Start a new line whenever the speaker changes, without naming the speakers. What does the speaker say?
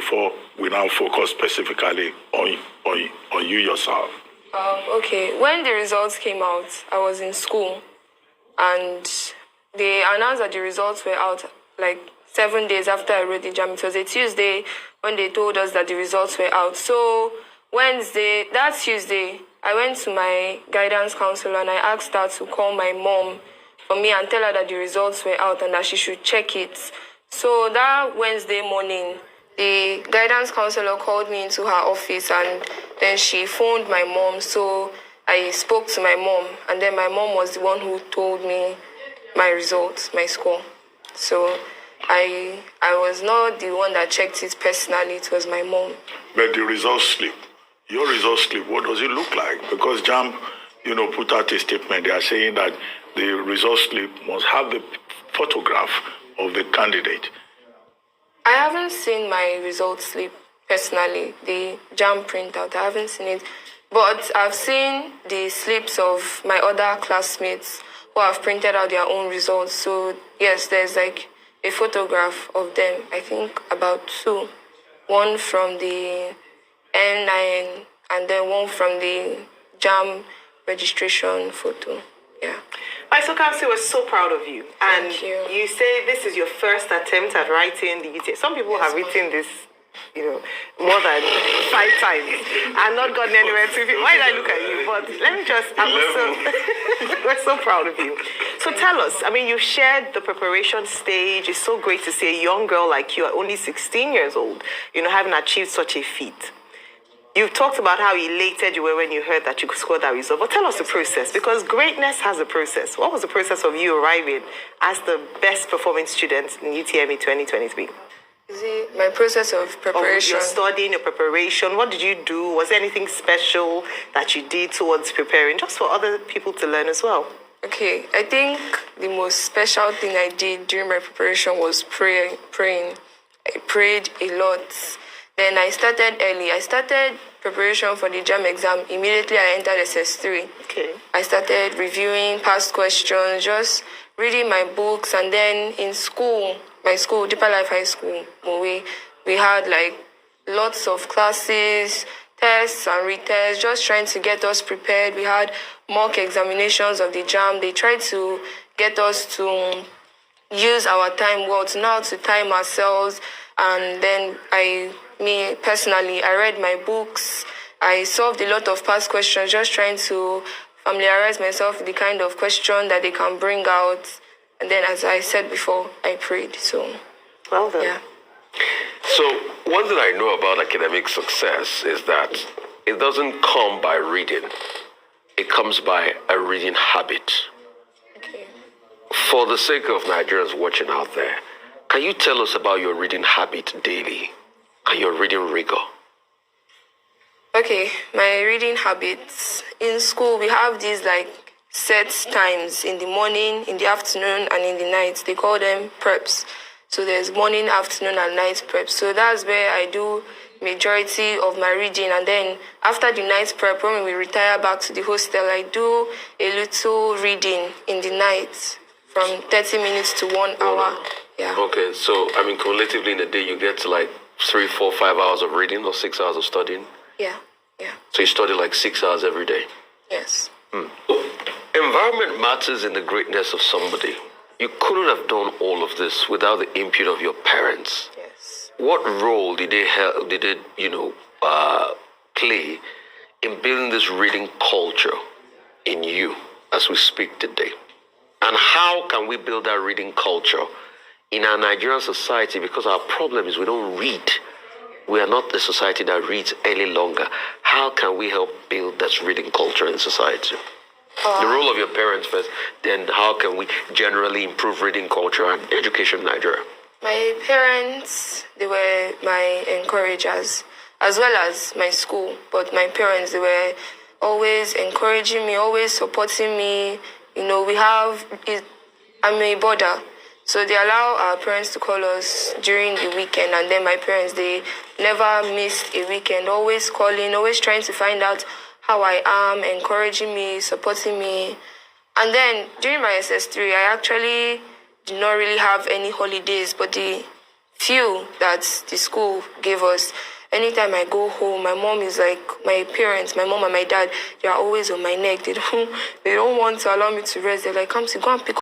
before we now focus specifically on you yourself?
Okay, when the results came out, I was in school, and they announced that the results were out like 7 days after I wrote the JAMB. It was a Tuesday when they told us that the results were out. So that Tuesday, I went to my guidance counselor and I asked her to call my mom for me and tell her that the results were out and that she should check it. So that Wednesday morning, the guidance counselor called me into her office and then she phoned my mom. So I spoke to my mom and then my mom was the one who told me my results, my score. So I was not the one that checked it personally, it was my mom.
But the results slip, your results slip, what does it look like? Because JAMB, put out a statement. They are saying that the results slip must have the photograph of the candidate.
I haven't seen my results slip personally, the JAMB printout. I haven't seen it. But I've seen the slips of my other classmates who have printed out their own results. So, yes, there's like a photograph of them. I think about two. One from the N9 and then one from the JAMB registration photo. Yeah.
So Kamsi, we're so proud of you. And
Thank you.
You say this is your first attempt at writing the UTM. Some people have written this, more than 5 times and not gotten anywhere. Why did I look at you? But let me just, we're so proud of you. So tell us, you've shared the preparation stage. It's so great to see a young girl like you at only 16 years old, having achieved such a feat. You've talked about how elated you were when you heard that you could score that result. But tell us the process, because greatness has a process. What was the process of you arriving as the best performing student in UTME 2023?
My process of preparation.
Your studying, your preparation. What did you do? Was there anything special that you did towards preparing, just for other people to learn as well?
Okay, I think the most special thing I did during my preparation was praying. I prayed a lot. Then I started early. I started preparation for the JAMB exam immediately I entered SS3.
Okay.
I started reviewing past questions, just reading my books, and then in school, my school, Deeper Life High School, we had like lots of classes, tests and retests, just trying to get us prepared. We had mock examinations of the JAMB. They tried to get us to use our time well, to know how to time ourselves. And then me personally, I read my books. I solved a lot of past questions, just trying to familiarize myself with the kind of question that they can bring out. And then, as I said before, I prayed. So,
well done.
Yeah.
So, one thing I know about academic success is that it doesn't come by reading. It comes by a reading habit.
Okay.
For the sake of Nigerians watching out there, can you tell us about your reading habit daily and your reading rigor?
Okay, my reading habits. In school, we have these set times in the morning, in the afternoon, and in the night. They call them preps. So there's morning, afternoon, and night preps. So that's where I do majority of my reading. And then after the night prep, when we retire back to the hostel, I do a little reading in the night from 30 minutes to 1 hour. Yeah.
Okay, so cumulatively in a day, you get to 3, 4, 5 hours of reading or 6 hours of studying?
Yeah.
So you study 6 hours every day?
Yes.
Environment matters in the greatness of somebody. You couldn't have done all of this without the input of your parents.
Yes.
What role did they play in building this reading culture in you as we speak today? And how can we build that reading culture in our Nigerian society? Because our problem is we don't read. We are not the society that reads any longer. How can we help build that reading culture in society? The role of your parents first, then how can we generally improve reading culture and education in Nigeria?
My parents, they were my encouragers, as well as my school. But my parents, they were always encouraging me, always supporting me. I'm a boarder. So they allow our parents to call us during the weekend. And then my parents, they never missed a weekend, always calling, always trying to find out how I am, encouraging me, supporting me. And then during my SS3, I actually did not really have any holidays. But the few that the school gave us. Anytime I go home, my mom is like, my parents, my mom and my dad, they are always on my neck. They don't want to allow me to rest. They're like, come to go and pick